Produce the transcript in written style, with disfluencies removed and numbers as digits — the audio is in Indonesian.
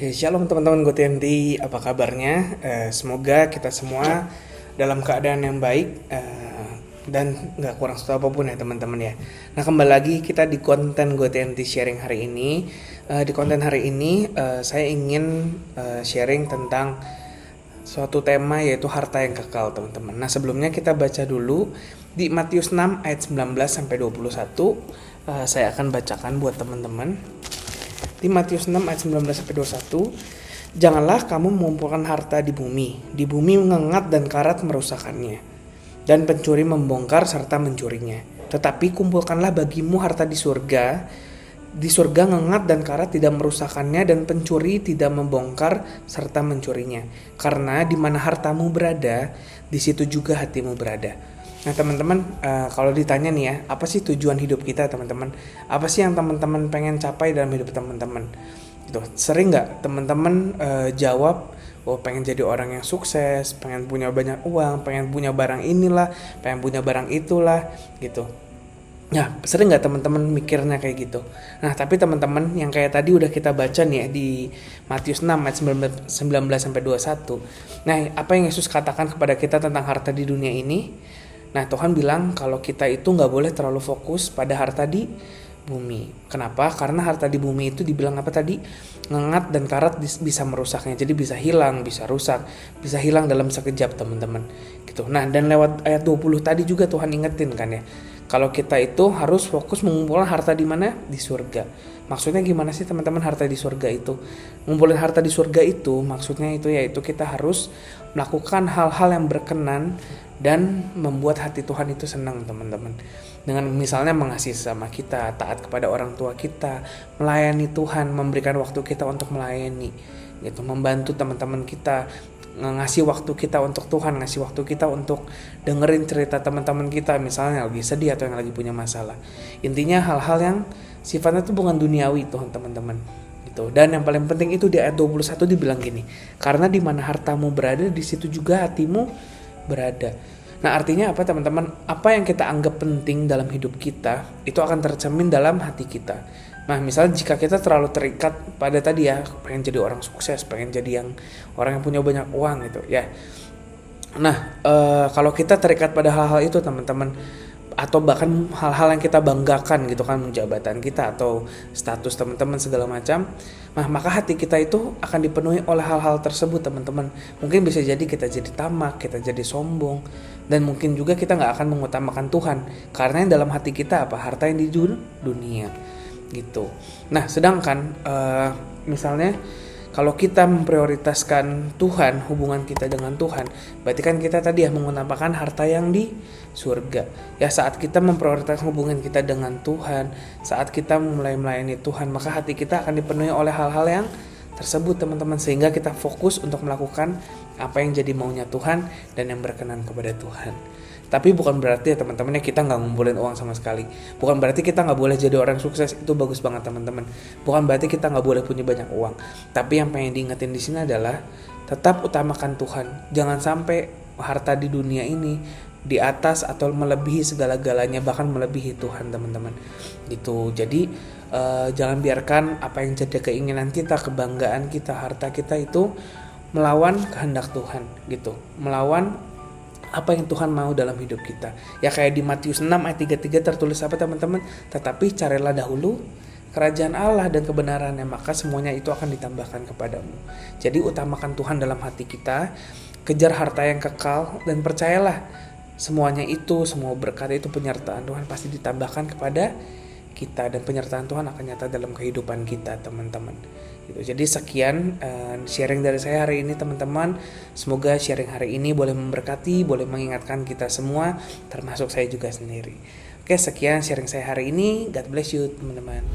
Oke, shalom teman-teman Go TNT, apa kabarnya? Semoga kita semua dalam keadaan yang baik dan nggak kurang satu apapun ya teman-teman ya. Nah, kembali lagi kita di konten Go TNT sharing hari ini. Di konten hari ini saya ingin sharing tentang suatu tema yaitu harta yang kekal teman-teman. Nah, sebelumnya kita baca dulu di Matius 6 ayat 19 sampai 21. Saya akan bacakan buat teman-teman. Di Matius 6 ayat 19 sampai 21, janganlah kamu mengumpulkan harta di bumi mengengat dan karat merusakannya, dan pencuri membongkar serta mencurinya. Tetapi kumpulkanlah bagimu harta di surga ngengat dan karat tidak merusakannya, dan pencuri tidak membongkar serta mencurinya. Karena di mana hartamu berada, di situ juga hatimu berada. Nah teman-teman, kalau ditanya nih ya, apa sih tujuan hidup kita teman-teman? Apa sih yang teman-teman pengen capai dalam hidup teman-teman? Gitu. Sering nggak teman-teman jawab, oh pengen jadi orang yang sukses, pengen punya banyak uang, pengen punya barang inilah, pengen punya barang itulah, gitu. Nah, sering nggak teman-teman mikirnya kayak gitu? Nah, tapi teman-teman yang kayak tadi udah kita baca nih ya di Matius 6 ayat 19 sampai 21. Nah, apa yang Yesus katakan kepada kita tentang harta di dunia ini? Nah, Tuhan bilang kalau kita itu nggak boleh terlalu fokus pada harta di bumi. Kenapa? Karena harta di bumi itu dibilang apa tadi? Ngengat dan karat bisa merusaknya. Jadi bisa hilang, bisa rusak, bisa hilang dalam sekejap teman-teman. Gitu. Nah, dan lewat ayat 20 tadi juga Tuhan ingetin kan ya. Kalau kita itu harus fokus mengumpulkan harta di mana? Di surga. Maksudnya gimana sih teman-teman harta di surga itu? Ngumpulin harta di surga itu maksudnya itu yaitu kita harus melakukan hal-hal yang berkenan dan membuat hati Tuhan itu senang teman-teman. Dengan misalnya mengasihi sesama kita, taat kepada orang tua kita, melayani Tuhan, memberikan waktu kita untuk melayani, gitu, membantu teman-teman kita, ngasih waktu kita untuk Tuhan, ngasih waktu kita untuk dengerin cerita teman-teman kita misalnya lagi sedih atau yang lagi punya masalah. Intinya hal-hal yang sifatnya itu bukan duniawi tuh teman-teman. Gitu. Dan yang paling penting itu di ayat 21 dibilang gini, karena di mana hartamu berada, di situ juga hatimu berada. Nah, artinya apa teman-teman? Apa yang kita anggap penting dalam hidup kita itu akan tercermin dalam hati kita. Nah, misalnya jika kita terlalu terikat pada tadi ya, pengen jadi orang sukses, pengen jadi orang yang punya banyak uang gitu ya. Nah, kalau kita terikat pada hal-hal itu teman-teman, atau bahkan hal-hal yang kita banggakan gitu kan, jabatan kita atau status teman-teman segala macam, nah maka hati kita itu akan dipenuhi oleh hal-hal tersebut teman-teman. Mungkin bisa jadi kita jadi tamak, kita jadi sombong, dan mungkin juga kita nggak akan mengutamakan Tuhan karena yang dalam hati kita apa? Harta yang di dunia gitu. Nah, sedangkan misalnya kalau kita memprioritaskan Tuhan, hubungan kita dengan Tuhan, berarti kan kita tadi ya mengutamakan harta yang di surga. Ya, saat kita memprioritaskan hubungan kita dengan Tuhan, saat kita mulai melayani Tuhan, maka hati kita akan dipenuhi oleh hal-hal yang tersebut teman-teman, sehingga kita fokus untuk melakukan apa yang jadi maunya Tuhan dan yang berkenan kepada Tuhan. Tapi bukan berarti ya teman-teman ya kita nggak ngumpulin uang sama sekali. Bukan berarti kita nggak boleh jadi orang sukses, itu bagus banget teman-teman. Bukan berarti kita nggak boleh punya banyak uang. Tapi yang pengen diingetin di sini adalah tetap utamakan Tuhan. Jangan sampai harta di dunia ini di atas atau melebihi segala-galanya, bahkan melebihi Tuhan teman-teman. Gitu. Jadi jangan biarkan apa yang jadi keinginan kita, kebanggaan kita, harta kita itu melawan kehendak Tuhan gitu. Melawan apa yang Tuhan mau dalam hidup kita. Ya kayak di Matius 6 ayat 33 tertulis apa teman-teman? Tetapi carilah dahulu kerajaan Allah dan kebenarannya, maka semuanya itu akan ditambahkan kepadamu. Jadi utamakan Tuhan dalam hati kita, kejar harta yang kekal, dan percayalah semuanya itu, semua berkat itu, penyertaan Tuhan pasti ditambahkan kepada kita, dan penyertaan Tuhan akan nyata dalam kehidupan kita teman-teman. Gitu. Jadi sekian sharing dari saya hari ini teman-teman. Semoga sharing hari ini boleh memberkati, boleh mengingatkan kita semua, termasuk saya juga sendiri. Oke, sekian sharing saya hari ini. God bless you teman-teman.